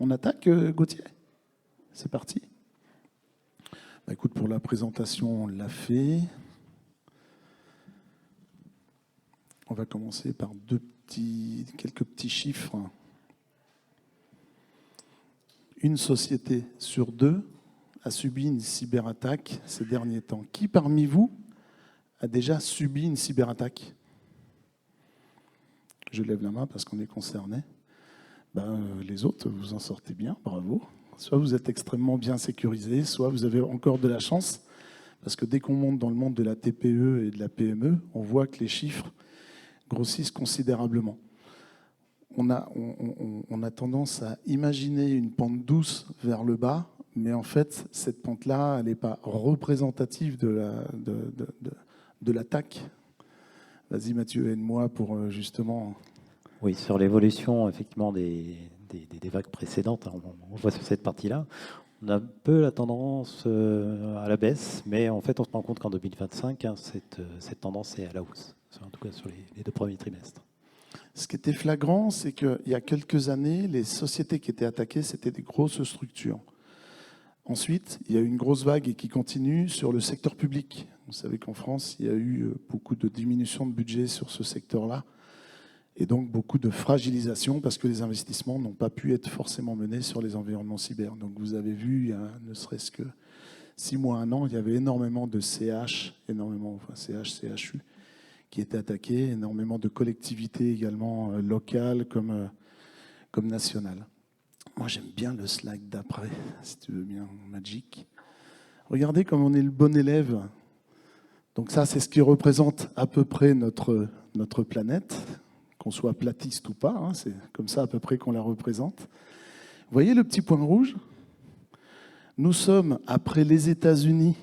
On attaque, Gauthier? C'est parti. Bah, écoute, pour la présentation, on l'a fait. On va commencer par quelques petits chiffres. Une société sur deux a subi une cyberattaque ces derniers temps. Qui parmi vous a déjà subi une cyberattaque? Je lève la main parce qu'on est concerné. Les autres, vous en sortez bien, bravo. Soit vous êtes extrêmement bien sécurisé, soit vous avez encore de la chance, parce que dès qu'on monte dans le monde de la TPE et de la PME, on voit que les chiffres grossissent considérablement. On a tendance à imaginer une pente douce vers le bas, mais en fait, cette pente-là, elle n'est pas représentative de l'attaque. Vas-y Mathieu, aide-moi pour justement... Oui, sur l'évolution effectivement des vagues précédentes, on voit sur cette partie-là, on a un peu la tendance à la baisse, mais en fait on se rend compte qu'en 2025, cette tendance est à la hausse, en tout cas sur les 2 premiers trimestres. Ce qui était flagrant, c'est qu'il y a quelques années, les sociétés qui étaient attaquées, c'était des grosses structures. Ensuite, il y a eu une grosse vague et qui continue sur le secteur public. Vous savez qu'en France, il y a eu beaucoup de diminution de budget sur ce secteur-là. Et donc beaucoup de fragilisation parce que les investissements n'ont pas pu être forcément menés sur les environnements cyber. Donc vous avez vu, il y a ne serait-ce que 6 mois, 1 an, il y avait énormément de CH, CHU, qui étaient attaqués, énormément de collectivités également locales comme nationales. Moi j'aime bien le slide d'après, si tu veux bien, Magic. Regardez comme on est le bon élève. Donc ça, c'est ce qui représente à peu près notre planète, qu'on soit platiste ou pas, hein, c'est comme ça à peu près qu'on la représente. Vous voyez le petit point rouge? Nous sommes, après les États-Unis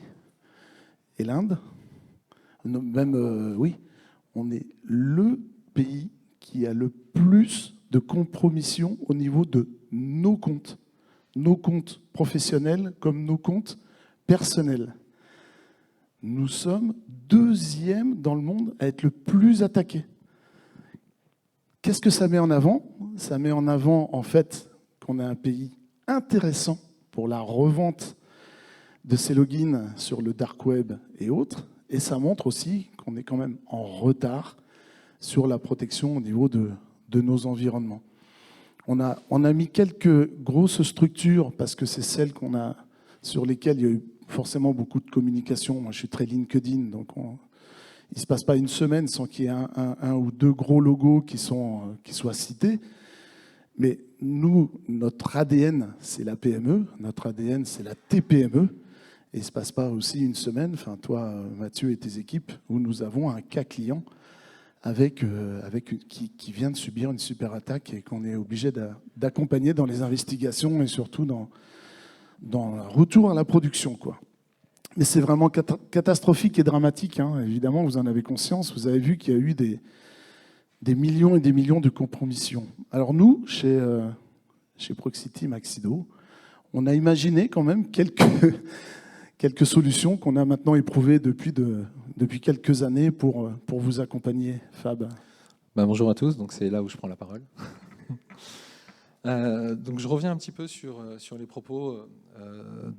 et l'Inde, oui, on est le pays qui a le plus de compromission au niveau de nos comptes professionnels comme nos comptes personnels. Nous sommes 2e dans le monde à être le plus attaqué. Qu'est-ce que ça met en avant? Ça met en avant, en fait, qu'on a un pays intéressant pour la revente de ces logins sur le dark web et autres. Et ça montre aussi qu'on est quand même en retard sur la protection au niveau de nos environnements. On a mis quelques grosses structures parce que c'est celles sur lesquelles il y a eu forcément beaucoup de communication. Moi, je suis très LinkedIn, donc il ne se passe pas une semaine sans qu'il y ait un ou 2 gros logos qui soient cités. Mais nous, notre ADN, c'est la PME, notre ADN, c'est la TPME. Et il ne se passe pas aussi une semaine, enfin toi, Mathieu et tes équipes, où nous avons un cas client qui vient de subir une super attaque et qu'on est obligé d'accompagner dans les investigations et surtout dans le retour à la production, quoi. Mais c'est vraiment catastrophique et dramatique, hein. Évidemment, vous en avez conscience. Vous avez vu qu'il y a eu des millions et des millions de compromissions. Alors nous, chez Proxity Maxido, on a imaginé quand même quelques solutions qu'on a maintenant éprouvées depuis quelques années pour vous accompagner. Fab. Bonjour à tous, donc c'est là où je prends la parole. Donc je reviens un petit peu sur les propos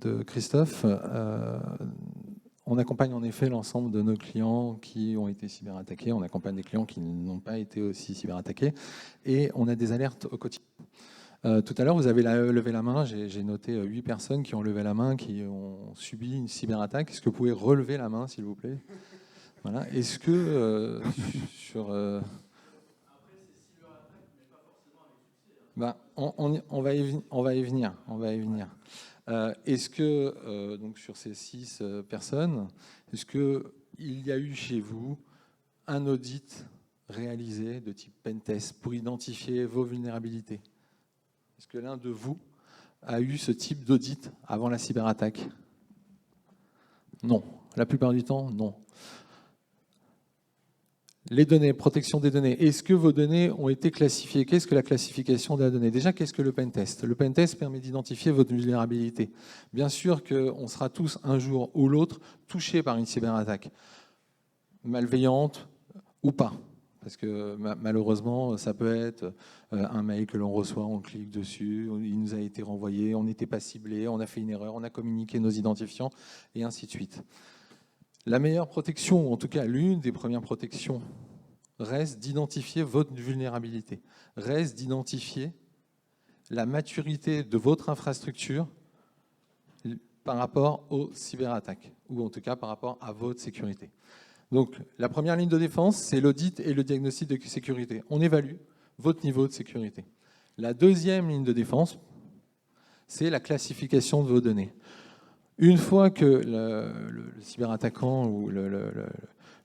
de Christophe. On accompagne en effet l'ensemble de nos clients qui ont été cyberattaqués. On accompagne des clients qui n'ont pas été aussi cyberattaqués. Et on a des alertes au quotidien. Tout à l'heure, vous avez levé la main. J'ai noté 8 personnes qui ont levé la main, qui ont subi une cyberattaque. Est-ce que vous pouvez relever la main, s'il vous plaît? Voilà. Est-ce que sur... on va y venir. Est-ce que, donc sur ces 6 personnes, est-ce qu'il y a eu chez vous un audit réalisé de type pentest pour identifier vos vulnérabilités? Est-ce que l'un de vous a eu ce type d'audit avant la cyberattaque? Non. La plupart du temps, non. Les données, protection des données. Est-ce que vos données ont été classifiées? Qu'est-ce que la classification des données? Déjà, qu'est-ce que le pentest? Le pentest permet d'identifier votre vulnérabilité. Bien sûr qu'on sera tous, un jour ou l'autre, touchés par une cyberattaque, malveillante ou pas. parce que malheureusement, ça peut être un mail que l'on reçoit, on clique dessus, il nous a été renvoyé, on n'était pas ciblé, on a fait une erreur, on a communiqué nos identifiants, et ainsi de suite. La meilleure protection, ou en tout cas l'une des premières protections, reste d'identifier votre vulnérabilité, reste d'identifier la maturité de votre infrastructure par rapport aux cyberattaques, ou en tout cas par rapport à votre sécurité. Donc la première ligne de défense, c'est l'audit et le diagnostic de sécurité. On évalue votre niveau de sécurité. La deuxième ligne de défense, c'est la classification de vos données. Une fois que le cyberattaquant ou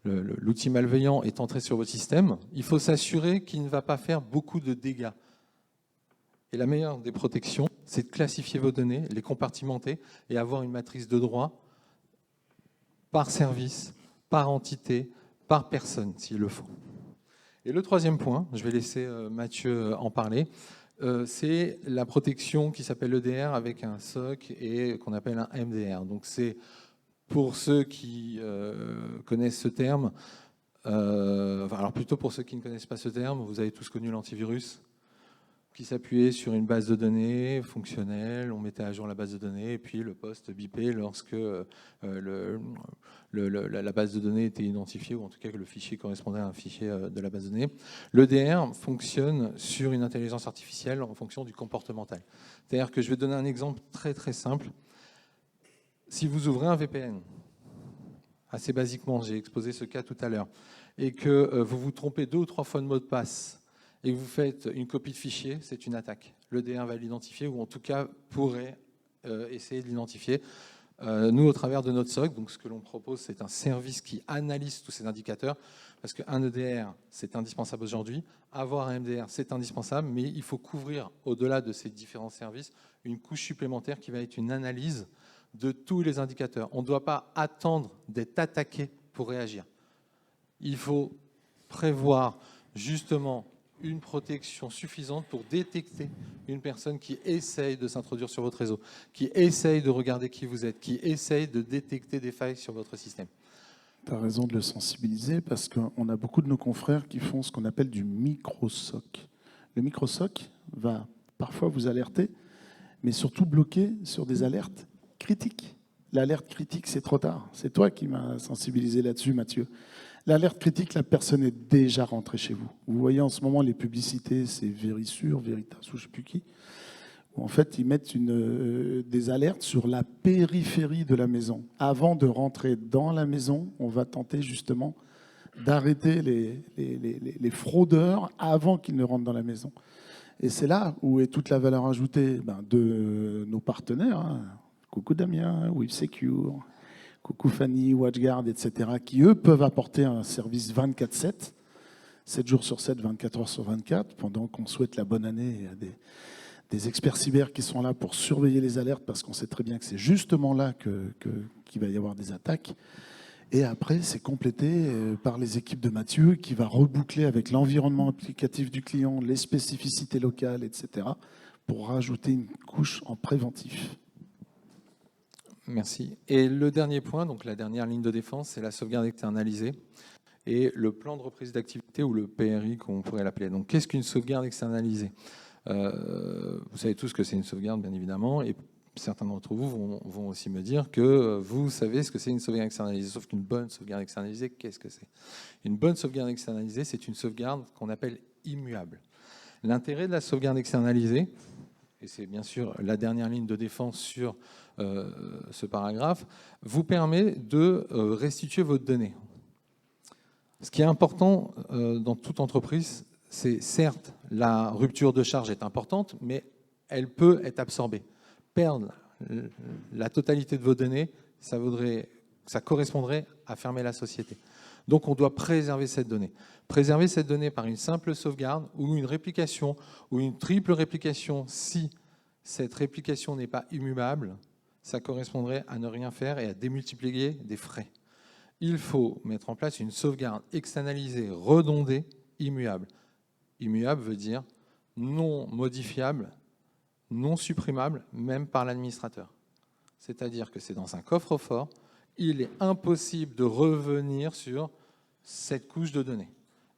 l'outil malveillant est entré sur votre système, il faut s'assurer qu'il ne va pas faire beaucoup de dégâts. Et la meilleure des protections, c'est de classifier vos données, les compartimenter et avoir une matrice de droit par service, par entité, par personne, s'il le faut. Et le troisième point, je vais laisser Mathieu en parler, c'est la protection qui s'appelle EDR avec un SOC et qu'on appelle un MDR. Donc c'est, pour ceux qui connaissent ce terme, alors plutôt pour ceux qui ne connaissent pas ce terme, vous avez tous connu l'antivirus, qui s'appuyait sur une base de données fonctionnelle, on mettait à jour la base de données, et puis le poste bipait lorsque la base de données était identifiée, ou en tout cas que le fichier correspondait à un fichier de la base de données. L'EDR fonctionne sur une intelligence artificielle en fonction du comportemental. C'est-à-dire que je vais donner un exemple très très simple. Si vous ouvrez un VPN, assez basiquement, j'ai exposé ce cas tout à l'heure, et que vous vous trompez 2 ou 3 fois de mot de passe, et que vous faites une copie de fichier, c'est une attaque. L'EDR va l'identifier, ou en tout cas pourrait essayer de l'identifier. Nous, au travers de notre SOC, donc ce que l'on propose, c'est un service qui analyse tous ces indicateurs, parce qu'un EDR, c'est indispensable aujourd'hui. Avoir un MDR, c'est indispensable, mais il faut couvrir, au-delà de ces différents services, une couche supplémentaire qui va être une analyse de tous les indicateurs. On ne doit pas attendre d'être attaqué pour réagir. Il faut prévoir justement une protection suffisante pour détecter une personne qui essaye de s'introduire sur votre réseau, qui essaye de regarder qui vous êtes, qui essaye de détecter des failles sur votre système. Tu as raison de le sensibiliser parce qu'on a beaucoup de nos confrères qui font ce qu'on appelle du micro-SOC. Le micro-SOC va parfois vous alerter, mais surtout bloquer sur des alertes critiques. L'alerte critique, c'est trop tard. C'est toi qui m'as sensibilisé là-dessus, Mathieu. L'alerte critique, la personne est déjà rentrée chez vous. Vous voyez en ce moment les publicités, c'est Verisure, Veritas ou je ne sais plus qui, où en fait ils mettent des alertes sur la périphérie de la maison. Avant de rentrer dans la maison, on va tenter justement d'arrêter les fraudeurs avant qu'ils ne rentrent dans la maison. Et c'est là où est toute la valeur ajoutée de nos partenaires. Hein. Coucou Damien, WeSecure, coucou Fanny, WatchGuard, etc., qui, eux, peuvent apporter un service 24/7, 7 jours sur 7, 24 heures sur 24, pendant qu'on souhaite la bonne année. Il y a des experts cyber qui sont là pour surveiller les alertes, parce qu'on sait très bien que c'est justement là qu'il va y avoir des attaques. Et après, c'est complété par les équipes de Mathieu, qui va reboucler avec l'environnement applicatif du client, les spécificités locales, etc., pour rajouter une couche en préventif. Merci. Et le dernier point, donc la dernière ligne de défense, c'est la sauvegarde externalisée et le plan de reprise d'activité, ou le PRI, qu'on pourrait l'appeler. Donc, qu'est-ce qu'une sauvegarde externalisée ? Vous savez tous que c'est une sauvegarde, bien évidemment, et certains d'entre vous vont aussi me dire que vous savez ce que c'est une sauvegarde externalisée. Sauf qu'une bonne sauvegarde externalisée, qu'est-ce que c'est ? Une bonne sauvegarde externalisée, c'est une sauvegarde qu'on appelle immuable. L'intérêt de la sauvegarde externalisée, et c'est bien sûr la dernière ligne de défense sur ce paragraphe, vous permet de restituer votre donnée. Ce qui est important dans toute entreprise, c'est certes, la rupture de charge est importante, mais elle peut être absorbée. Perdre la totalité de vos données, ça correspondrait à fermer la société. Donc on doit préserver cette donnée. Préserver cette donnée par une simple sauvegarde ou une réplication ou une triple réplication, si cette réplication n'est pas immutable, ça correspondrait à ne rien faire et à démultiplier des frais. Il faut mettre en place une sauvegarde externalisée, redondée, immuable. Immuable veut dire non modifiable, non supprimable, même par l'administrateur. C'est-à-dire que c'est dans un coffre-fort, il est impossible de revenir sur cette couche de données.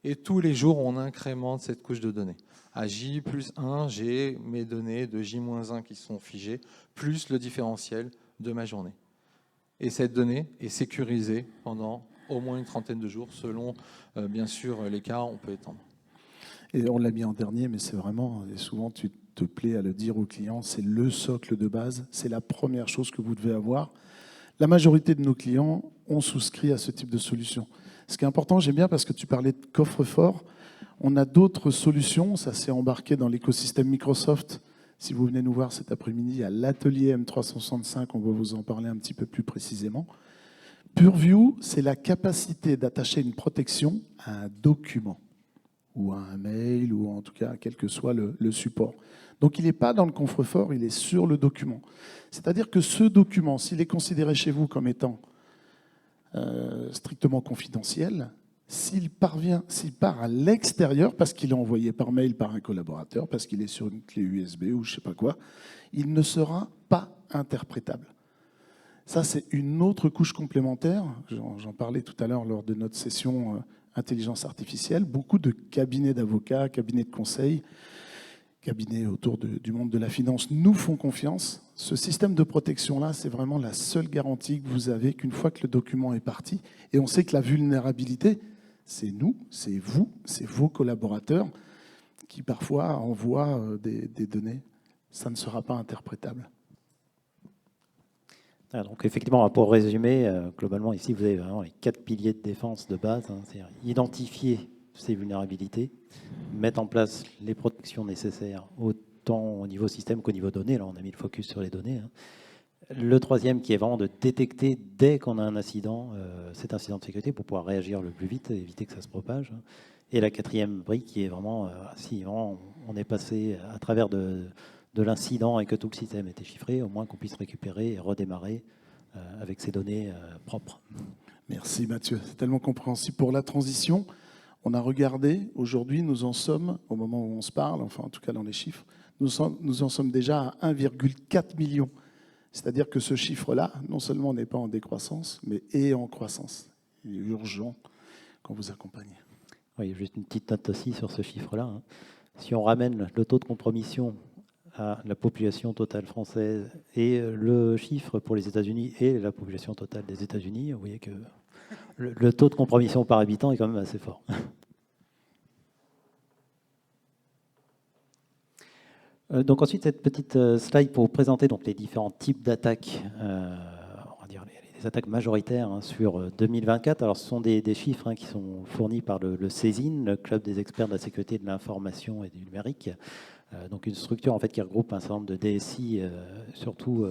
Et tous les jours, on incrémente cette couche de données. À J+1, j'ai mes données de J-1 qui sont figées, plus le différentiel de ma journée. Et cette donnée est sécurisée pendant au moins une trentaine de jours, selon, bien sûr, les cas, on peut étendre. Et on l'a mis en dernier, mais c'est vraiment, et souvent tu te plais à le dire aux clients, c'est le socle de base, c'est la première chose que vous devez avoir. La majorité de nos clients ont souscrit à ce type de solution. Ce qui est important, j'aime bien parce que tu parlais de coffre-fort. On a d'autres solutions, ça s'est embarqué dans l'écosystème Microsoft. Si vous venez nous voir cet après-midi à l'atelier M365, on va vous en parler un petit peu plus précisément. Purview, c'est la capacité d'attacher une protection à un document ou à un mail, ou en tout cas, quel que soit le support. Donc, il n'est pas dans le coffre-fort, il est sur le document. C'est-à-dire que ce document, s'il est considéré chez vous comme étant strictement confidentiel, s'il part à l'extérieur, parce qu'il est envoyé par mail par un collaborateur, parce qu'il est sur une clé USB ou je ne sais pas quoi, il ne sera pas interprétable. Ça, c'est une autre couche complémentaire. J'en parlais tout à l'heure lors de notre session intelligence artificielle. Beaucoup de cabinets d'avocats, cabinets de conseil, cabinets autour du monde de la finance nous font confiance. Ce système de protection-là, c'est vraiment la seule garantie que vous avez qu'une fois que le document est parti. Et on sait que la vulnérabilité, c'est nous, c'est vous, c'est vos collaborateurs qui parfois envoient des données. Ça ne sera pas interprétable. Donc effectivement, pour résumer, globalement ici vous avez vraiment les 4 piliers de défense de base, c'est-à-dire identifier ces vulnérabilités, mettre en place les protections nécessaires autant au niveau système qu'au niveau données. Là on a mis le focus sur les données. Le troisième qui est vraiment de détecter dès qu'on a un incident, cet incident de sécurité pour pouvoir réagir le plus vite et éviter que ça se propage. Et la quatrième brique qui est vraiment, si vraiment on est passé à travers de l'incident et que tout le système était chiffré, au moins qu'on puisse récupérer et redémarrer avec ces données propres. Merci Mathieu, c'est tellement compréhensible. Pour la transition, on a regardé, aujourd'hui nous en sommes, au moment où on se parle, enfin en tout cas dans les chiffres, nous en sommes déjà à 1,4 million. C'est-à-dire que ce chiffre-là, non seulement n'est pas en décroissance, mais est en croissance. Il est urgent qu'on vous accompagne. Oui, juste une petite note aussi sur ce chiffre-là. Si on ramène le taux de compromission à la population totale française et le chiffre pour les États-Unis et la population totale des États-Unis, vous voyez que le taux de compromission par habitant est quand même assez fort. Donc ensuite, cette petite slide pour vous présenter donc, les différents types d'attaques, on va dire les attaques majoritaires sur 2024. Alors ce sont des chiffres qui sont fournis par le CESIN, le Club des experts de la sécurité de l'information et du numérique. Donc une structure en fait qui regroupe un certain nombre de DSI, surtout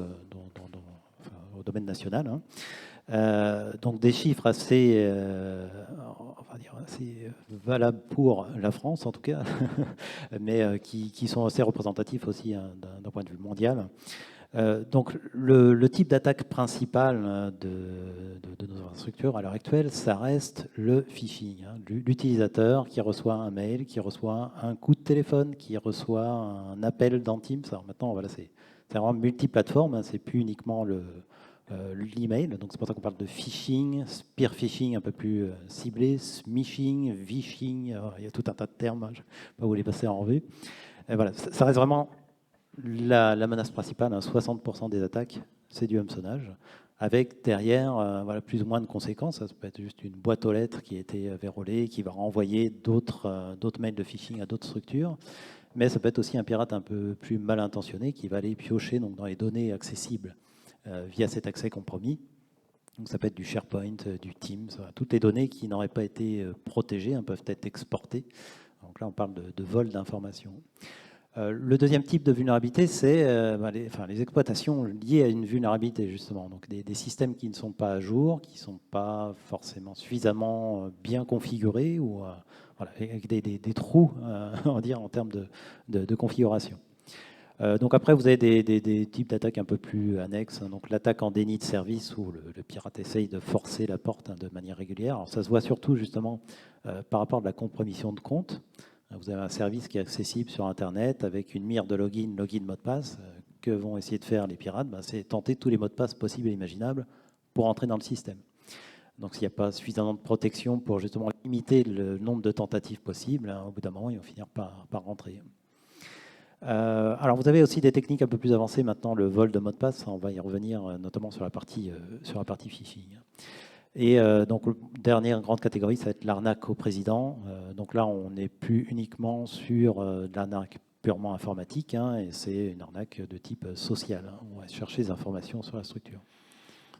au domaine national. Donc des chiffres assez, assez valables pour la France en tout cas, mais qui sont assez représentatifs aussi d'un point de vue mondial. Donc le type d'attaque principale de nos infrastructures à l'heure actuelle, ça reste le phishing. L'utilisateur qui reçoit un mail, qui reçoit un coup de téléphone, qui reçoit un appel dans Teams. Alors maintenant, voilà, c'est vraiment multiplateforme, c'est plus uniquement l'email. Donc c'est pour ça qu'on parle de phishing, spear phishing un peu plus ciblé, smishing, vishing. Il y a tout un tas de termes, je ne vais pas vous les passer en revue. Et voilà, ça reste vraiment la menace principale. 60% des attaques, c'est du hameçonnage, avec derrière plus ou moins de conséquences. Ça peut être juste une boîte aux lettres qui a été verrouillée, qui va renvoyer d'autres mails de phishing à d'autres structures. Mais ça peut être aussi un pirate un peu plus mal intentionné qui va aller piocher donc, dans les données accessibles via cet accès compromis. Donc ça peut être du SharePoint, du Teams, toutes les données qui n'auraient pas été protégées peuvent être exportées. Donc là, on parle de vol d'informations. Le deuxième type de vulnérabilité, c'est les exploitations liées à une vulnérabilité, justement. Donc des systèmes qui ne sont pas à jour, qui ne sont pas forcément suffisamment bien configurés, ou avec des trous on va dire, en termes de configuration. Donc après, vous avez des types d'attaques un peu plus annexes. Donc l'attaque en déni de service, où le pirate essaye de forcer la porte de manière régulière. Alors ça se voit surtout justement par rapport à la compromission de compte. Vous avez un service qui est accessible sur Internet avec une mire de login, mot de passe. Que vont essayer de faire les pirates ? C'est tenter tous les mots de passe possibles et imaginables pour entrer dans le système. Donc s'il n'y a pas suffisamment de protection pour justement limiter le nombre de tentatives possibles, hein, au bout d'un moment, ils vont finir par rentrer. Alors vous avez aussi des techniques un peu plus avancées maintenant, le vol de mot de passe, on va y revenir notamment sur la partie phishing. Et donc, la dernière grande catégorie, ça va être l'arnaque au président. Donc là, on n'est plus uniquement sur de l'arnaque purement informatique, hein, et c'est une arnaque de type social. Hein. On va chercher des informations sur la structure.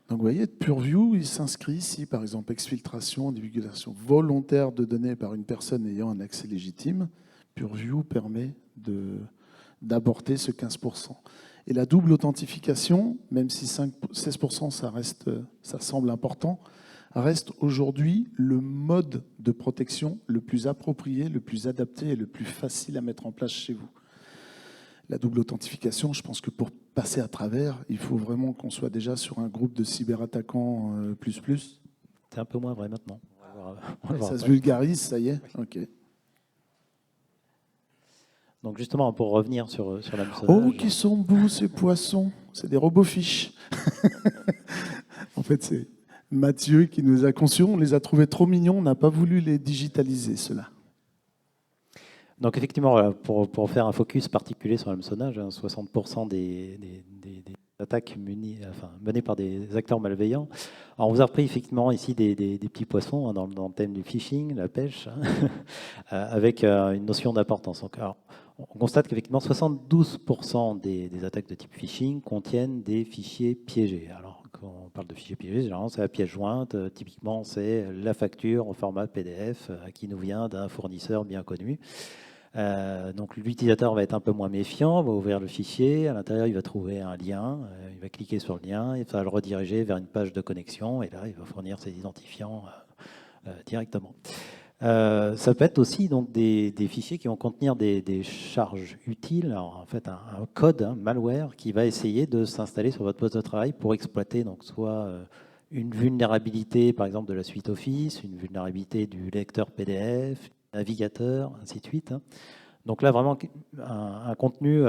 Donc vous voyez, Purview, il s'inscrit ici, par exemple, exfiltration, divulgation volontaire de données par une personne ayant un accès légitime. Purview permet d'aborder ce 15%. Et la double authentification, même si 16% ça semble important, reste aujourd'hui le mode de protection le plus approprié, le plus adapté et le plus facile à mettre en place chez vous. La double authentification, je pense que pour passer à travers, il faut vraiment qu'on soit déjà sur un groupe de cyberattaquants plus. C'est un peu moins vrai maintenant. Ça se vulgarise, ça y est. Ok. Donc justement, pour revenir sur la Oh, qui sont beaux ces poissons. C'est des robots fiches. En fait, c'est Mathieu qui nous a conçus. On les a trouvés trop mignons. On n'a pas voulu les digitaliser, ceux-là. Donc effectivement, pour faire un focus particulier sur l'hameçonnage, 60% des attaques menées par des acteurs malveillants. Alors on vous a repris effectivement ici des petits poissons, hein, dans le thème du phishing, la pêche, hein, avec une notion d'importance. Alors, on constate qu'effectivement 72% des attaques de type phishing contiennent des fichiers piégés. Alors quand on parle de fichiers piégés, généralement c'est la pièce jointe, typiquement c'est la facture au format PDF qui nous vient d'un fournisseur bien connu. Donc l'utilisateur va être un peu moins méfiant, va ouvrir le fichier, à l'intérieur il va trouver un lien, il va cliquer sur le lien, il va le rediriger vers une page de connexion et là il va fournir ses identifiants directement. Ça peut être aussi donc des fichiers qui vont contenir des charges utiles, alors en fait un code, un malware qui va essayer de s'installer sur votre poste de travail pour exploiter donc soit une vulnérabilité par exemple de la suite Office, une vulnérabilité du lecteur PDF, navigateur, ainsi de suite. Donc là, vraiment, un contenu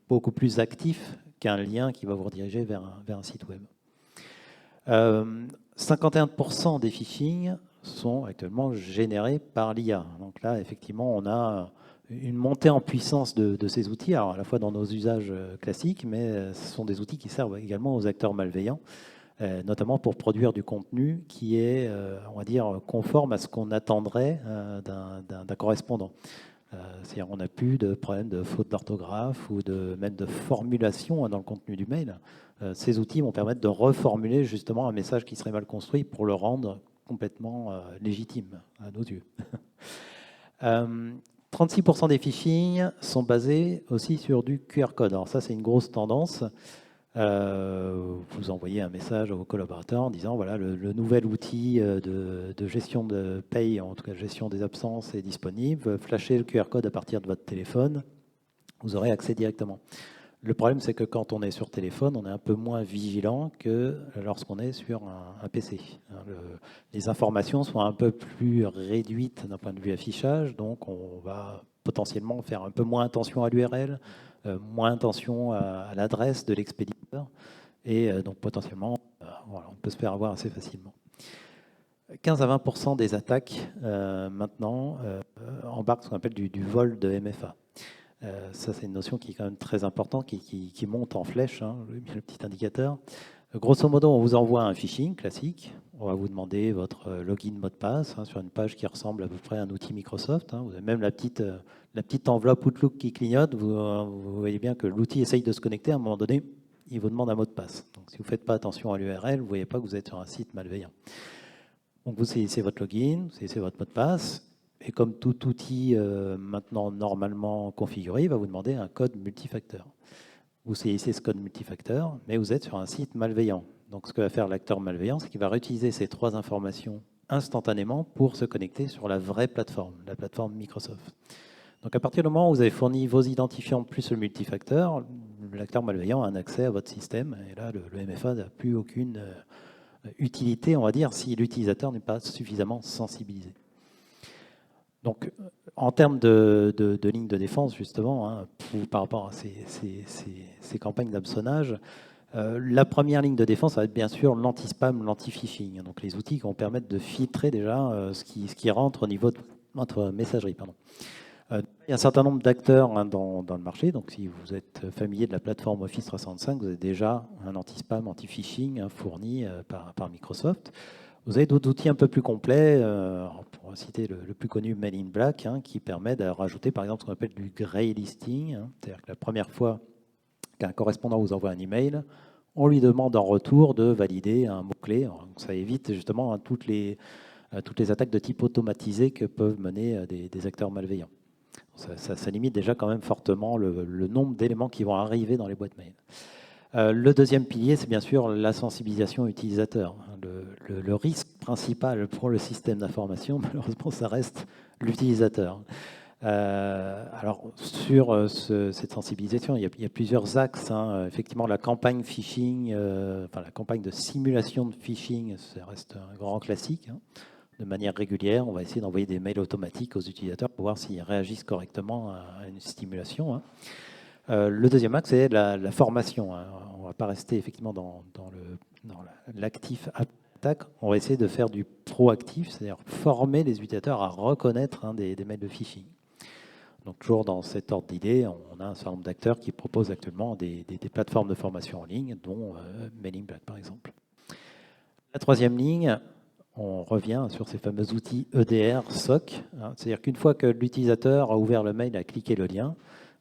beaucoup plus actif qu'un lien qui va vous rediriger vers un site web. 51% des phishing sont actuellement générés par l'IA. Donc là, effectivement, on a une montée en puissance de ces outils, alors à la fois dans nos usages classiques, mais ce sont des outils qui servent également aux acteurs malveillants, notamment pour produire du contenu qui est, on va dire, conforme à ce qu'on attendrait d'un correspondant. C'est-à-dire on n'a plus de problème de faute d'orthographe ou même de formulation dans le contenu du mail. Ces outils vont permettre de reformuler justement un message qui serait mal construit pour le rendre complètement légitime à nos yeux. 36% des phishing sont basés aussi sur du QR code. Alors ça, c'est une grosse tendance. Vous envoyez un message à vos collaborateurs en disant voilà, le nouvel outil de gestion de paye, en tout cas gestion des absences, est disponible. Flashez le QR code à partir de votre téléphone, vous aurez accès directement. Le problème, c'est que quand on est sur téléphone, on est un peu moins vigilant que lorsqu'on est sur un PC. Les informations sont un peu plus réduites d'un point de vue affichage, donc on va potentiellement faire un peu moins attention à l'URL, moins attention à l'adresse de l'expéditeur, et donc potentiellement, voilà, on peut se faire avoir assez facilement. 15 à 20% des attaques maintenant embarquent ce qu'on appelle du vol de MFA. Ça, c'est une notion qui est quand même très importante, qui monte en flèche, hein, le petit indicateur. Grosso modo, on vous envoie un phishing classique. On va vous demander votre login, mot de passe, hein, sur une page qui ressemble à peu près à un outil Microsoft. Hein. Vous avez même la petite enveloppe Outlook qui clignote. Vous voyez bien que l'outil essaye de se connecter. À un moment donné, il vous demande un mot de passe. Donc, si vous ne faites pas attention à l'URL, vous ne voyez pas que vous êtes sur un site malveillant. Donc, vous saisissez votre login, vous saisissez votre mot de passe. Et comme tout outil maintenant normalement configuré, il va vous demander un code multifacteur. Vous saisissez ce code multifacteur, mais vous êtes sur un site malveillant. Donc ce que va faire l'acteur malveillant, c'est qu'il va réutiliser ces trois informations instantanément pour se connecter sur la vraie plateforme, la plateforme Microsoft. Donc à partir du moment où vous avez fourni vos identifiants plus le multifacteur, l'acteur malveillant a un accès à votre système. Et là, le MFA n'a plus aucune utilité, on va dire, si l'utilisateur n'est pas suffisamment sensibilisé. Donc, en termes de ligne de défense, justement, hein, par rapport à ces campagnes d'hameçonnage, La première ligne de défense, ça va être bien sûr l'anti-spam, l'anti-phishing. Donc les outils qui vont permettre de filtrer déjà ce qui rentre au niveau de votre messagerie. Pardon. Il y a un certain nombre d'acteurs dans le marché. Donc si vous êtes familier de la plateforme Office 365, vous avez déjà un anti-spam, anti-phishing fourni par Microsoft. Vous avez d'autres outils un peu plus complets, pour citer le plus connu, Mail in Black, qui permet de rajouter par exemple ce qu'on appelle du grey listing. C'est-à-dire que la première fois qu'un correspondant vous envoie un email, on lui demande en retour de valider un mot-clé. Ça évite justement toutes les attaques de type automatisé que peuvent mener des acteurs malveillants. Ça limite déjà quand même fortement le nombre d'éléments qui vont arriver dans les boîtes mail. Le deuxième pilier, c'est bien sûr la sensibilisation utilisateur. Le risque principal pour le système d'information, malheureusement, ça reste l'utilisateur. Alors, sur cette sensibilisation, il y a plusieurs axes. Effectivement, la campagne phishing, la campagne de simulation de phishing, ça reste un grand classique. De manière régulière, on va essayer d'envoyer des mails automatiques aux utilisateurs pour voir s'ils réagissent correctement à une stimulation. Le deuxième axe, c'est la formation. On ne va pas rester effectivement dans l'actif attaque. On va essayer de faire du proactif, c'est-à-dire former les utilisateurs à reconnaître des mails de phishing. Donc toujours dans cet ordre d'idée, on a un certain nombre d'acteurs qui proposent actuellement des plateformes de formation en ligne, dont Mail in Black par exemple. La troisième ligne, on revient sur ces fameux outils EDR, SOC. C'est-à-dire qu'une fois que l'utilisateur a ouvert le mail, a cliqué le lien,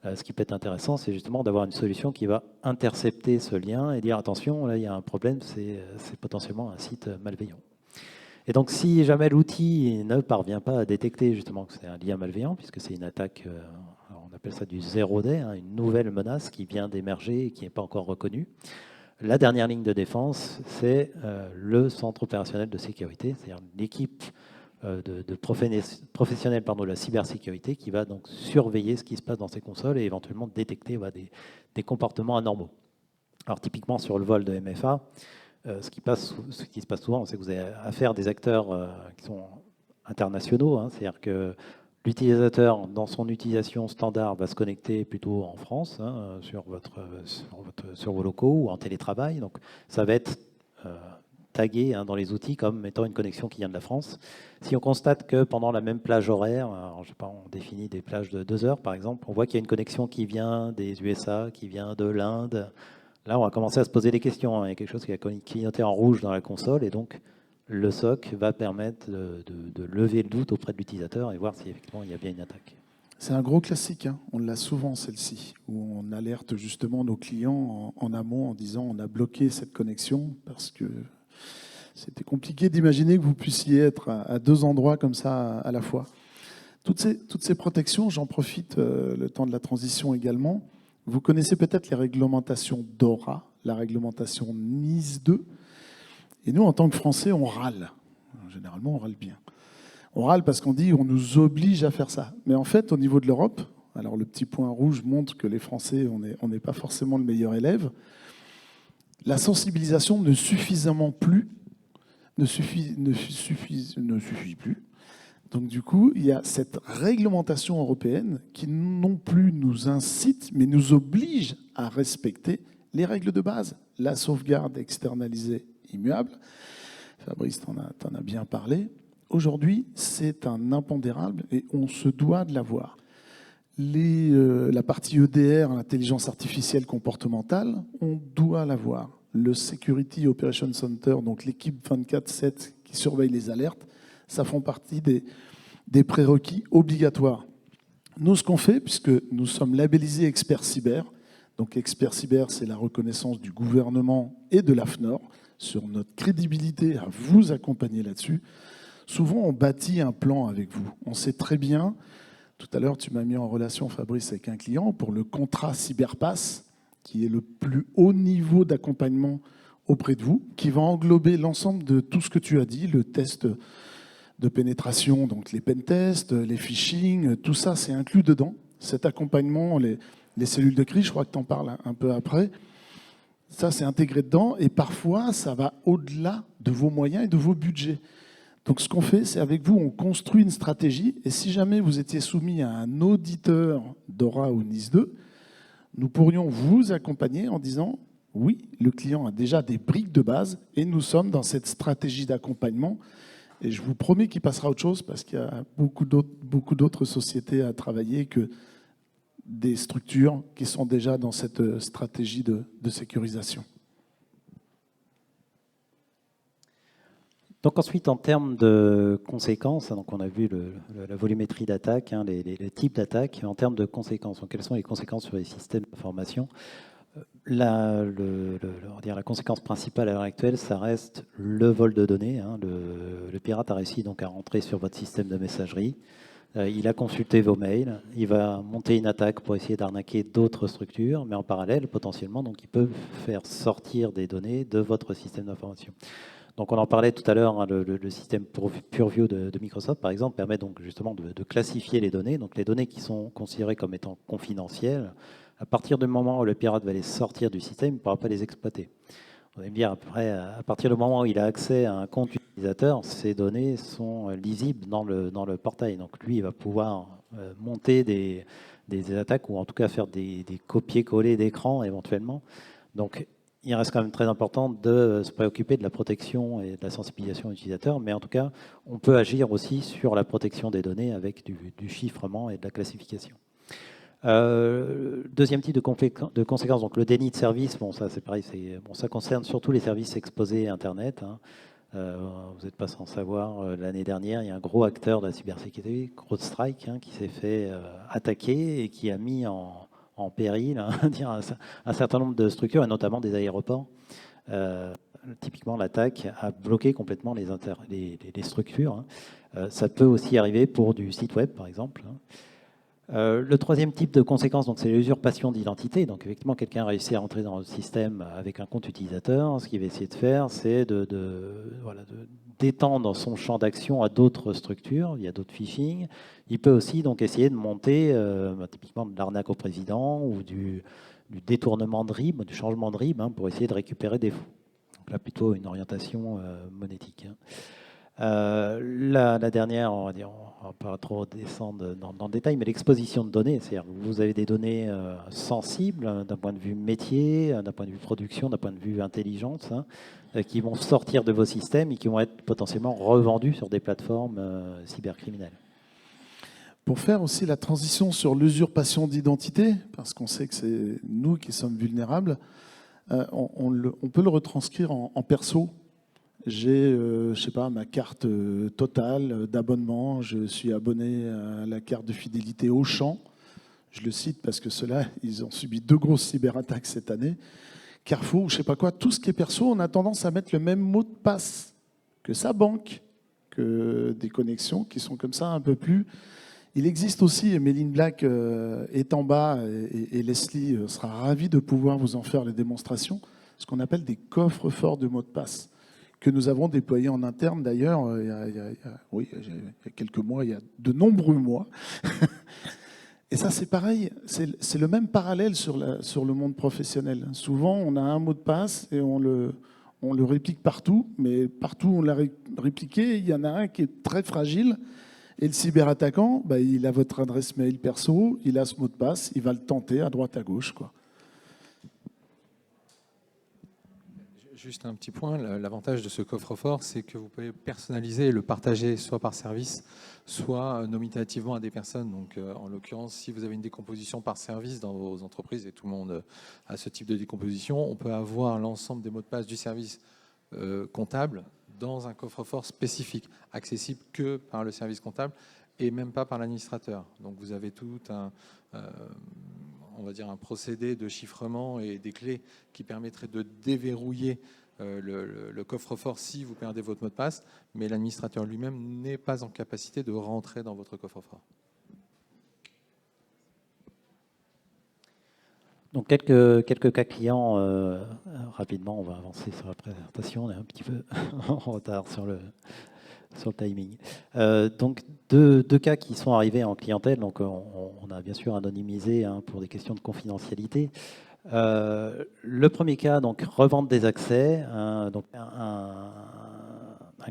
ce qui peut être intéressant, c'est justement d'avoir une solution qui va intercepter ce lien et dire attention, là il y a un problème, c'est potentiellement un site malveillant. Et donc si jamais l'outil ne parvient pas à détecter justement que c'est un lien malveillant, puisque c'est une attaque, on appelle ça du zero day, une nouvelle menace qui vient d'émerger et qui n'est pas encore reconnue, la dernière ligne de défense, c'est le centre opérationnel de sécurité, c'est-à-dire l'équipe de professionnels de la cybersécurité qui va donc surveiller ce qui se passe dans ces consoles et éventuellement détecter des comportements anormaux. Alors typiquement sur le vol de MFA, ce qui se passe souvent, c'est que vous avez affaire à des acteurs qui sont internationaux, c'est-à-dire que l'utilisateur, dans son utilisation standard, va se connecter plutôt en France, sur vos locaux ou en télétravail. Donc ça va être tagué dans les outils comme étant une connexion qui vient de la France. Si on constate que pendant la même plage horaire, alors, je sais pas, on définit des plages de 2 heures par exemple, on voit qu'il y a une connexion qui vient des USA, qui vient de l'Inde. Là, on va commencer à se poser des questions. Il y a quelque chose qui a clignoté en rouge dans la console et donc le SOC va permettre de lever le doute auprès de l'utilisateur et voir si effectivement il y a bien une attaque. C'est un gros classique, on l'a souvent celle-ci, où on alerte justement nos clients en amont en disant on a bloqué cette connexion parce que c'était compliqué d'imaginer que vous puissiez être à 2 endroits comme ça à la fois. Toutes ces protections, j'en profite le temps de la transition également. Vous connaissez peut-être les réglementations DORA, la réglementation NIS 2. Et nous, en tant que Français, on râle. Généralement, on râle bien. On râle parce qu'on dit on nous oblige à faire ça. Mais en fait, au niveau de l'Europe, alors le petit point rouge montre que les Français, on n'est pas forcément le meilleur élève. La sensibilisation ne suffit plus. Donc du coup, il y a cette réglementation européenne qui non plus nous incite, mais nous oblige à respecter les règles de base. La sauvegarde externalisée immuable. Fabrice, t'en as bien parlé. Aujourd'hui, c'est un impondérable et on se doit de l'avoir. La partie EDR, l'intelligence artificielle comportementale, on doit l'avoir. Le Security Operations Center, donc l'équipe 24/7 qui surveille les alertes, ça font partie des prérequis obligatoires. Nous, ce qu'on fait, puisque nous sommes labellisés experts cyber, donc experts cyber, c'est la reconnaissance du gouvernement et de l'AFNOR sur notre crédibilité à vous accompagner là-dessus. Souvent, on bâtit un plan avec vous. On sait très bien, tout à l'heure, tu m'as mis en relation, Fabrice, avec un client pour le contrat Cyberpass, qui est le plus haut niveau d'accompagnement auprès de vous, qui va englober l'ensemble de tout ce que tu as dit, le test de pénétration, donc les pentests, les phishing, tout ça, c'est inclus dedans. Cet accompagnement, les cellules de crise, je crois que tu en parles un peu après, ça, c'est intégré dedans et parfois, ça va au-delà de vos moyens et de vos budgets. Donc, ce qu'on fait, c'est avec vous, on construit une stratégie et si jamais vous étiez soumis à un auditeur DORA ou NIS 2, nous pourrions vous accompagner en disant Oui, le client a déjà des briques de base et nous sommes dans cette stratégie d'accompagnement. Et je vous promets qu'il passera à autre chose parce qu'il y a beaucoup d'autres sociétés à travailler que des structures qui sont déjà dans cette stratégie de sécurisation. Donc ensuite, en termes de conséquences, donc on a vu la volumétrie d'attaque, hein, les types d'attaques. En termes de conséquences, donc quelles sont les conséquences sur les systèmes d'information? La conséquence principale à l'heure actuelle, ça reste le vol de données. Hein. Le pirate a réussi donc à rentrer sur votre système de messagerie. Il a consulté vos mails. Il va monter une attaque pour essayer d'arnaquer d'autres structures, mais en parallèle, potentiellement, donc il peut faire sortir des données de votre système d'information. Donc on en parlait tout à l'heure, hein, le système Purview de Microsoft, par exemple, permet donc justement de classifier les données. Donc les données qui sont considérées comme étant confidentielles, à partir du moment où le pirate va les sortir du système, il ne pourra pas les exploiter. On va me dire, après, à partir du moment où il a accès à un compte utilisateur, ces données sont lisibles dans le portail. Donc lui, il va pouvoir monter des attaques ou en tout cas faire des copier-coller d'écran éventuellement. Donc il reste quand même très important de se préoccuper de la protection et de la sensibilisation utilisateur, mais en tout cas, on peut agir aussi sur la protection des données avec du chiffrement et de la classification. Deuxième type de conséquences, donc le déni de service, bon ça c'est pareil, ça concerne surtout les services exposés à Internet. Hein. Vous n'êtes pas sans savoir, l'année dernière, il y a un gros acteur de la cybersécurité, CrowdStrike, hein, qui s'est fait attaquer et qui a mis en péril un certain nombre de structures, et notamment des aéroports. Typiquement, l'attaque a bloqué complètement les structures. Hein. Ça peut aussi arriver pour du site web, par exemple. Hein. Le troisième type de conséquence, c'est l'usurpation d'identité. Donc, effectivement, quelqu'un a réussi à rentrer dans le système avec un compte utilisateur. Ce qu'il va essayer de faire, c'est d'étendre son champ d'action à d'autres structures. Il y a d'autres phishing. Il peut aussi donc essayer de monter, typiquement, de l'arnaque au président ou du détournement de RIB, du changement de RIB, hein, pour essayer de récupérer des fonds. Donc là, plutôt une orientation monétique. Hein. La dernière, on va pas trop descendre dans le détail, mais l'exposition de données, c'est-à-dire que vous avez des données sensibles d'un point de vue métier, d'un point de vue production, d'un point de vue intelligence, hein, qui vont sortir de vos systèmes et qui vont être potentiellement revendues sur des plateformes cybercriminelles. Pour faire aussi la transition sur l'usurpation d'identité, parce qu'on sait que c'est nous qui sommes vulnérables, on peut le retranscrire en perso. J'ai, je sais pas, ma carte Total d'abonnement. Je suis abonné à la carte de fidélité Auchan. Je le cite parce que ceux-là, ils ont subi 2 grosses cyberattaques cette année. Carrefour, je sais pas quoi, tout ce qui est perso, on a tendance à mettre le même mot de passe que sa banque, que des connexions qui sont comme ça un peu plus. Il existe aussi, et Méline Black est en bas, et Leslie sera ravie de pouvoir vous en faire les démonstrations, ce qu'on appelle des coffres forts de mots de passe, que nous avons déployés en interne d'ailleurs il y a quelques mois, il y a de nombreux mois. Et ça, c'est pareil, c'est le même parallèle sur le monde professionnel. Souvent, on a un mot de passe et on le réplique partout, mais partout où on l'a répliqué, il y en a un qui est très fragile. Et le cyberattaquant, il a votre adresse mail perso, il a ce mot de passe, il va le tenter à droite, à gauche, quoi. Juste un petit point, l'avantage de ce coffre-fort, c'est que vous pouvez personnaliser et le partager soit par service, soit nominativement à des personnes. Donc, en l'occurrence, si vous avez une décomposition par service dans vos entreprises, et tout le monde a ce type de décomposition, on peut avoir l'ensemble des mots de passe du service comptable dans un coffre-fort spécifique, accessible que par le service comptable et même pas par l'administrateur. Donc, vous avez tout on va dire un procédé de chiffrement et des clés qui permettraient de déverrouiller le coffre-fort si vous perdez votre mot de passe, mais l'administrateur lui-même n'est pas en capacité de rentrer dans votre coffre-fort. Donc quelques cas clients, rapidement, on va avancer sur la présentation, on est un petit peu en retard sur le timing. Donc deux cas qui sont arrivés en clientèle, donc on a bien sûr anonymisé pour des questions de confidentialité. Le premier cas, donc revente des accès. Donc un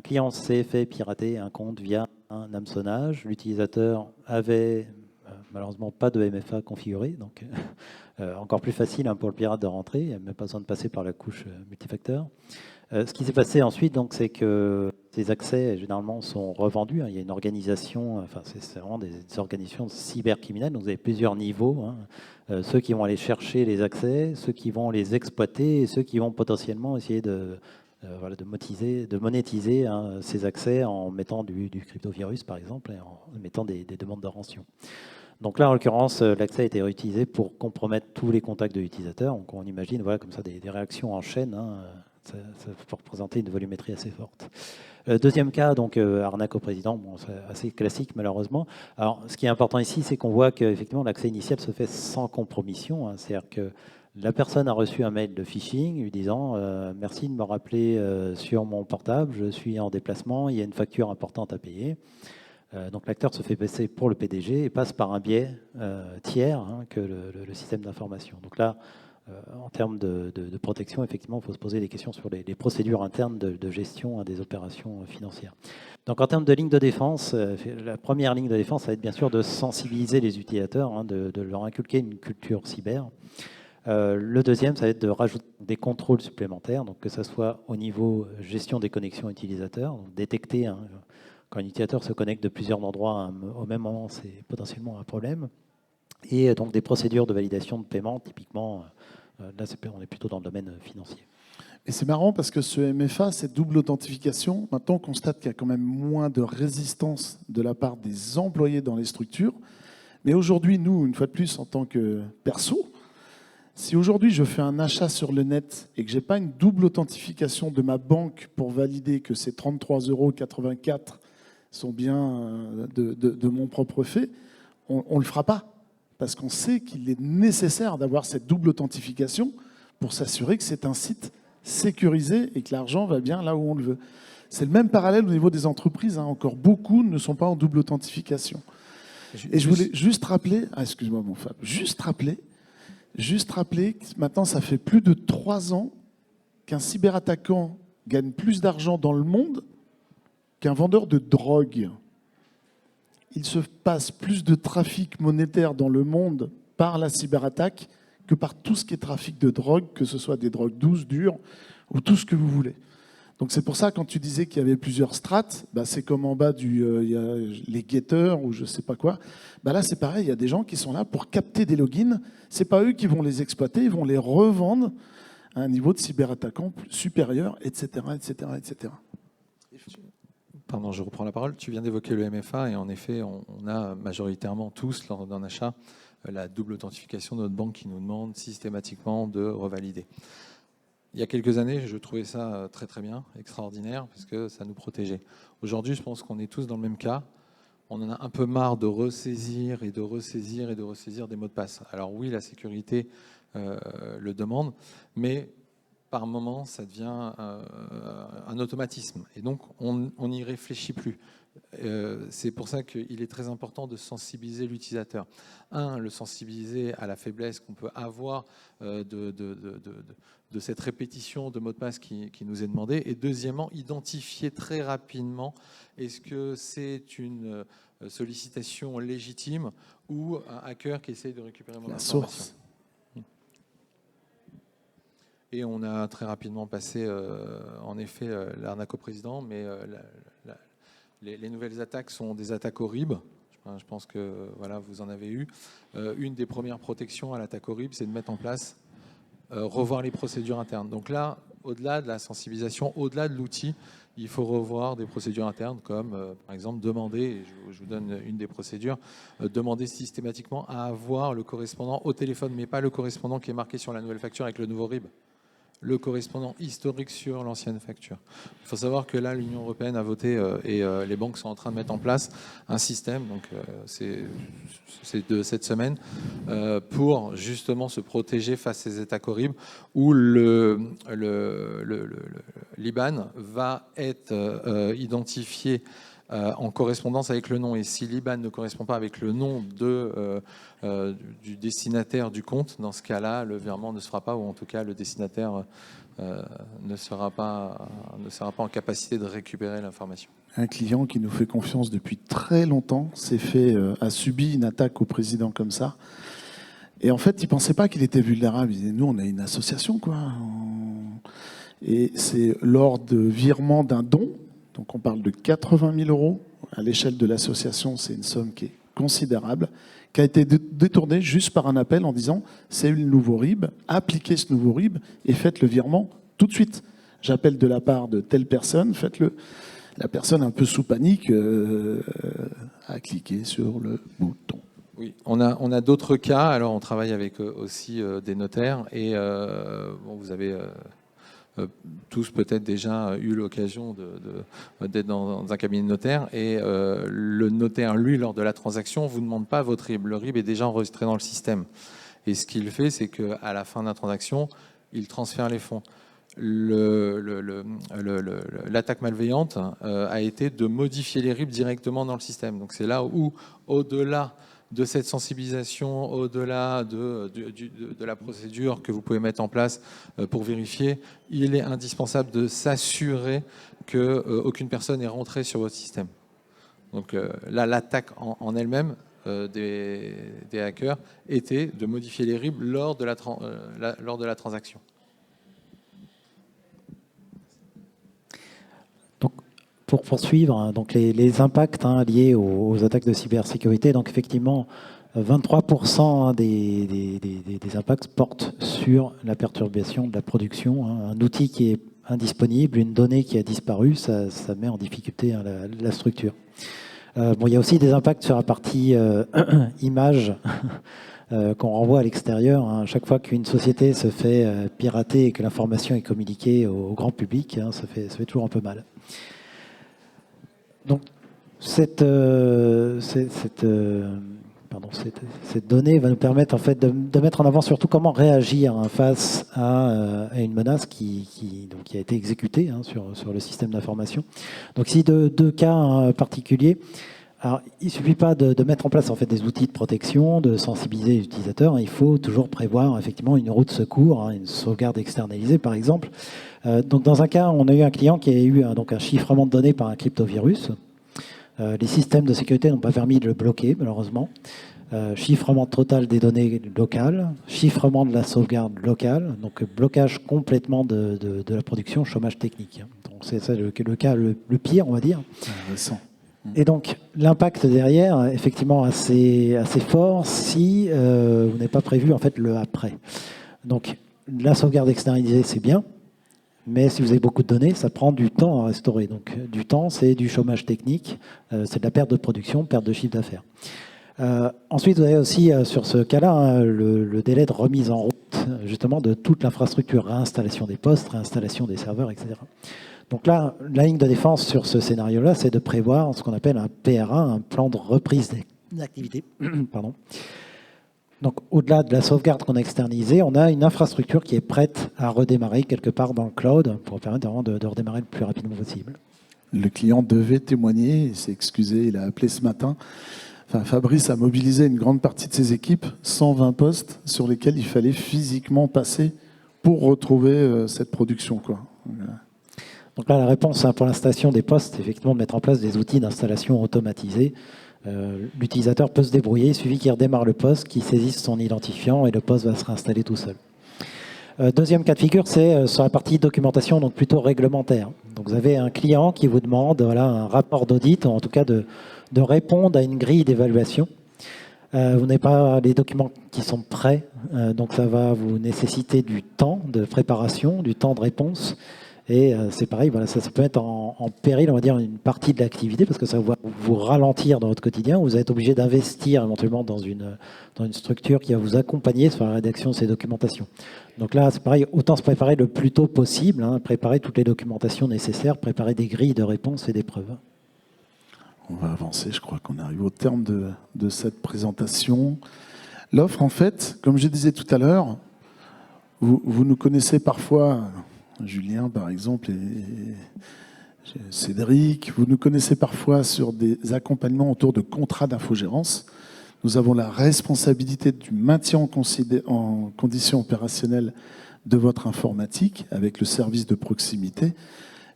client s'est fait pirater un compte via un hameçonnage. L'utilisateur avait malheureusement pas de MFA configuré, donc encore plus facile pour le pirate de rentrer, il n'y a même pas besoin de passer par la couche multifacteur. Ce qui s'est passé ensuite, donc, c'est que ces accès, généralement, sont revendus. Il y a une organisation, enfin, c'est vraiment des organisations cybercriminelles. Donc, vous avez plusieurs niveaux. Ceux qui vont aller chercher les accès, ceux qui vont les exploiter et ceux qui vont potentiellement essayer de monétiser ces accès en mettant du cryptovirus, par exemple, et en mettant des demandes de rançon. Donc là, en l'occurrence, l'accès a été réutilisé pour compromettre tous les contacts de l'utilisateur. Donc on imagine comme ça des réactions en chaîne. Ça peut représenter une volumétrie assez forte. Deuxième cas, donc arnaque au président, c'est assez classique malheureusement. Alors, ce qui est important ici, c'est qu'on voit qu'effectivement l'accès initial se fait sans compromission. C'est-à-dire que la personne a reçu un mail de phishing lui disant merci de me rappeler sur mon portable, je suis en déplacement, il y a une facture importante à payer. Donc l'acteur se fait passer pour le PDG et passe par un biais tiers que le système d'information. Donc là, en termes de protection, effectivement, il faut se poser des questions sur les procédures internes de gestion des opérations financières. Donc en termes de ligne de défense, la première ligne de défense, ça va être bien sûr de sensibiliser les utilisateurs, de leur inculquer une culture cyber. Le deuxième, ça va être de rajouter des contrôles supplémentaires, donc que ce soit au niveau gestion des connexions utilisateurs, donc détecter quand un utilisateur se connecte de plusieurs endroits au même moment, c'est potentiellement un problème. Et donc des procédures de validation de paiement, typiquement, là on est plutôt dans le domaine financier. Et c'est marrant parce que ce MFA, cette double authentification, maintenant on constate qu'il y a quand même moins de résistance de la part des employés dans les structures. Mais aujourd'hui, nous, une fois de plus, en tant que perso, si aujourd'hui je fais un achat sur le net et que je n'ai pas une double authentification de ma banque pour valider que ces 33,84 € sont bien de mon propre fait, on ne le fera pas. Parce qu'on sait qu'il est nécessaire d'avoir cette double authentification pour s'assurer que c'est un site sécurisé et que l'argent va bien là où on le veut. C'est le même parallèle au niveau des entreprises. Encore beaucoup ne sont pas en double authentification. Et je voulais juste rappeler, excuse-moi mon Fab, juste rappeler que maintenant ça fait plus de 3 ans qu'un cyberattaquant gagne plus d'argent dans le monde qu'un vendeur de drogue. Il se passe plus de trafic monétaire dans le monde par la cyberattaque que par tout ce qui est trafic de drogue, que ce soit des drogues douces, dures, ou tout ce que vous voulez. Donc c'est pour ça, quand tu disais qu'il y avait plusieurs strates, c'est comme en bas, il y a les guetteurs ou je ne sais pas quoi. Là, c'est pareil, il y a des gens qui sont là pour capter des logins. Ce n'est pas eux qui vont les exploiter, ils vont les revendre à un niveau de cyberattaquant supérieur, etc., etc., etc. Pardon, je reprends la parole. Tu viens d'évoquer le MFA et en effet, on a majoritairement tous, lors d'un achat, la double authentification de notre banque qui nous demande systématiquement de revalider. Il y a quelques années, je trouvais ça très très bien, extraordinaire, parce que ça nous protégeait. Aujourd'hui, je pense qu'on est tous dans le même cas. On en a un peu marre de ressaisir et de ressaisir et de ressaisir des mots de passe. Alors oui, la sécurité le demande, mais par moment, ça devient un automatisme. Et donc, on n'y réfléchit plus. C'est pour ça qu'il est très important de sensibiliser l'utilisateur. Le sensibiliser à la faiblesse qu'on peut avoir de cette répétition de mots de passe qui nous est demandée. Et deuxièmement, identifier très rapidement est-ce que c'est une sollicitation légitime ou un hacker qui essaye de récupérer mon information. Source. Et on a très rapidement passé, en effet, l'arnaque au président, mais les nouvelles attaques sont des attaques au RIB. Je pense que voilà, vous en avez eu. Une des premières protections à l'attaque au RIB, c'est de mettre en place, revoir les procédures internes. Donc là, au-delà de la sensibilisation, au-delà de l'outil, il faut revoir des procédures internes comme, par exemple, demander, et je vous donne une des procédures, demander systématiquement à avoir le correspondant au téléphone, mais pas le correspondant qui est marqué sur la nouvelle facture avec le nouveau RIB. Le correspondant historique sur l'ancienne facture. Il faut savoir que là, l'Union européenne a voté et les banques sont en train de mettre en place un système, donc c'est de cette semaine, pour justement se protéger face à ces attaques horribles, où l'IBAN va être identifié en correspondance avec le nom. Et si l'IBAN ne correspond pas avec le nom du destinataire du compte, dans ce cas-là, le virement ne se fera pas, ou en tout cas, le destinataire ne sera pas en capacité de récupérer l'information. Un client qui nous fait confiance depuis très longtemps a subi une attaque au président comme ça. Et en fait, ils ne pensaient pas qu'il était vulnérable. Ils disaient, nous, on est une association, quoi. Et c'est lors de virement d'un don, donc on parle de 80 000 euros. À l'échelle de l'association, c'est une somme qui est considérable, qui a été détournée juste par un appel en disant, c'est le nouveau RIB, appliquez ce nouveau RIB et faites le virement tout de suite. J'appelle de la part de telle personne, faites-le. La personne, un peu sous panique, a cliqué sur le bouton. Oui, on a d'autres cas. Alors, on travaille avec aussi des notaires. Et bon, vous avez tous peut-être déjà eu l'occasion d'être dans un cabinet de notaire. Et le notaire, lui, lors de la transaction, ne vous demande pas votre RIB. Le RIB est déjà enregistré dans le système. Et ce qu'il fait, c'est qu'à la fin de la transaction, il transfère les fonds. L'attaque malveillante a été de modifier les RIB directement dans le système. Donc c'est là où, au-delà de cette sensibilisation, au-delà de la procédure que vous pouvez mettre en place pour vérifier, il est indispensable de s'assurer qu'aucune personne n'est rentrée sur votre système. Donc là, l'attaque en elle-même des hackers était de modifier les RIB lors de la transaction. Pour poursuivre, donc les impacts liés aux attaques de cybersécurité, donc effectivement, 23% des impacts portent sur la perturbation de la production. Un outil qui est indisponible, une donnée qui a disparu, ça met en difficulté la structure. Bon, il y a aussi des impacts sur la partie image qu'on renvoie à l'extérieur. Chaque fois qu'une société se fait pirater et que l'information est communiquée au grand public, ça fait toujours un peu mal. Donc, cette donnée va nous permettre en fait de mettre en avant surtout comment réagir face à une menace qui a été exécutée sur le système d'information. Donc, ici, deux cas particuliers. Alors, il ne suffit pas de mettre en place en fait des outils de protection, de sensibiliser les utilisateurs. Il faut toujours prévoir effectivement une roue de secours, une sauvegarde externalisée par exemple. Donc, dans un cas, on a eu un client qui a eu un chiffrement de données par un cryptovirus. Les systèmes de sécurité n'ont pas permis de le bloquer, malheureusement. Chiffrement total des données locales, chiffrement de la sauvegarde locale, donc blocage complètement de la production, chômage technique. Donc, c'est ça le cas le pire, on va dire. Récent. Et donc, l'impact derrière, effectivement, assez fort si vous n'avez pas prévu en fait le après. Donc, la sauvegarde externalisée, c'est bien. Mais si vous avez beaucoup de données, ça prend du temps à restaurer. Donc, du temps, c'est du chômage technique, c'est de la perte de production, perte de chiffre d'affaires. Ensuite, vous avez aussi, sur ce cas-là, le délai de remise en route, justement, de toute l'infrastructure, réinstallation des postes, réinstallation des serveurs, etc. Donc là, la ligne de défense sur ce scénario-là, c'est de prévoir ce qu'on appelle un PRA, un plan de reprise d'activité. Pardon. Donc, au-delà de la sauvegarde qu'on a externalisée, on a une infrastructure qui est prête à redémarrer quelque part dans le cloud pour permettre vraiment de redémarrer le plus rapidement possible. Le client devait témoigner, il s'est excusé, il a appelé ce matin. Enfin, Fabrice a mobilisé une grande partie de ses équipes, 120 postes sur lesquels il fallait physiquement passer pour retrouver cette production, quoi. Donc là, la réponse pour l'installation des postes, c'est effectivement de mettre en place des outils d'installation automatisés. L'utilisateur peut se débrouiller, il suffit qu'il redémarre le poste, qu'il saisisse son identifiant et le poste va se réinstaller tout seul. Deuxième cas de figure, c'est sur la partie documentation, donc plutôt réglementaire. Donc vous avez un client qui vous demande un rapport d'audit, en tout cas de répondre à une grille d'évaluation. Vous n'avez pas les documents qui sont prêts, donc ça va vous nécessiter du temps de préparation, du temps de réponse. Et c'est pareil, voilà, ça peut être en péril, on va dire, une partie de l'activité, parce que ça va vous ralentir dans votre quotidien. Vous êtes obligé d'investir éventuellement dans une structure qui va vous accompagner sur la rédaction de ces documentations. Donc là, c'est pareil, autant se préparer le plus tôt possible, préparer toutes les documentations nécessaires, préparer des grilles de réponse et d'épreuves. On va avancer, je crois qu'on arrive au terme de cette présentation. L'offre, en fait, comme je disais tout à l'heure, vous nous connaissez parfois... Julien, par exemple, et Cédric, vous nous connaissez parfois sur des accompagnements autour de contrats d'infogérance. Nous avons la responsabilité du maintien en conditions opérationnelles de votre informatique avec le service de proximité.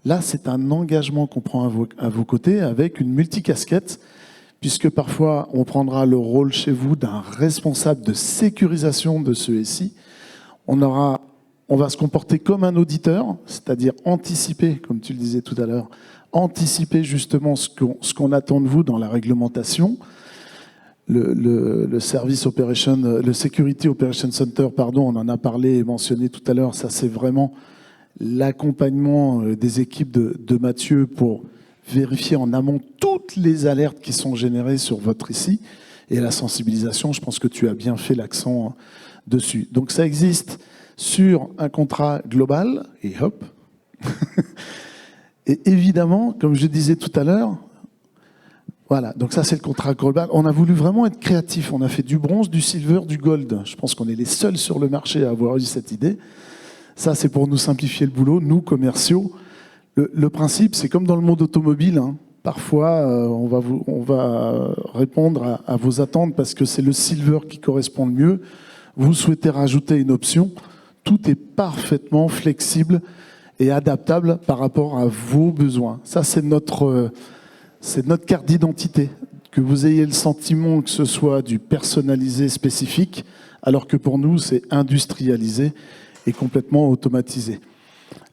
Là, c'est un engagement qu'on prend à vos côtés avec une multicasquette, puisque parfois on prendra le rôle chez vous d'un responsable de sécurisation de ce SI. On va se comporter comme un auditeur, c'est-à-dire anticiper, comme tu le disais tout à l'heure, anticiper justement ce qu'on attend de vous dans la réglementation. Le Service Operation, le Security Operation Center, pardon, on en a parlé et mentionné tout à l'heure, ça c'est vraiment l'accompagnement des équipes de Mathieu pour vérifier en amont toutes les alertes qui sont générées sur votre ICI et la sensibilisation, je pense que tu as bien fait l'accent dessus. Donc ça existe sur un contrat global, et hop. Et évidemment, comme je disais tout à l'heure, voilà, donc ça c'est le contrat global. On a voulu vraiment être créatif, on a fait du bronze, du silver, du gold. Je pense qu'on est les seuls sur le marché à avoir eu cette idée. Ça c'est pour nous simplifier le boulot, nous commerciaux. Le principe, c'est comme dans le monde automobile, hein. Parfois on va répondre à vos attentes parce que c'est le silver qui correspond le mieux. Vous souhaitez rajouter une option, tout est parfaitement flexible et adaptable par rapport à vos besoins. Ça, c'est notre carte d'identité. Que vous ayez le sentiment que ce soit du personnalisé spécifique, alors que pour nous, c'est industrialisé et complètement automatisé.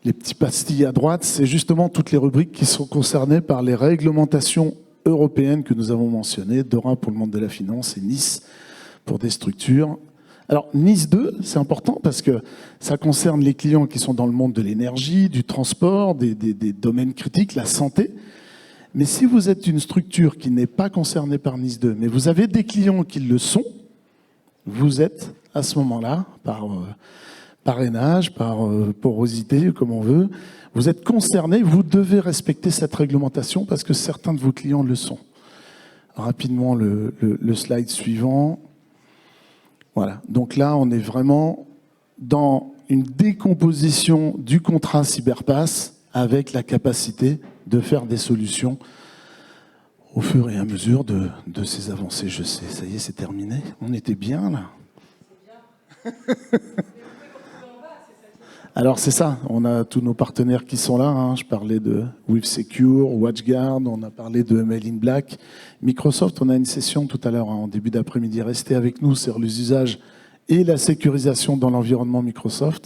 Les petits pastilles à droite, c'est justement toutes les rubriques qui sont concernées par les réglementations européennes que nous avons mentionnées, DORA pour le monde de la finance et NIS pour des structures. Alors, NIS 2, c'est important parce que ça concerne les clients qui sont dans le monde de l'énergie, du transport, des domaines critiques, la santé. Mais si vous êtes une structure qui n'est pas concernée par NIS 2, mais vous avez des clients qui le sont, vous êtes à ce moment-là, par parrainage, par porosité, comme on veut, vous êtes concerné, vous devez respecter cette réglementation parce que certains de vos clients le sont. Rapidement, le slide suivant. Voilà, donc là, on est vraiment dans une décomposition du contrat CyberPass avec la capacité de faire des solutions au fur et à mesure de ces avancées. Je sais, ça y est, c'est terminé. On était bien, là. Alors, c'est ça, on a tous nos partenaires qui sont là. Hein. Je parlais de WithSecure, WatchGuard, on a parlé de Mail in Black. Microsoft, on a une session tout à l'heure, en début d'après-midi. Restez avec nous sur les usages et la sécurisation dans l'environnement Microsoft.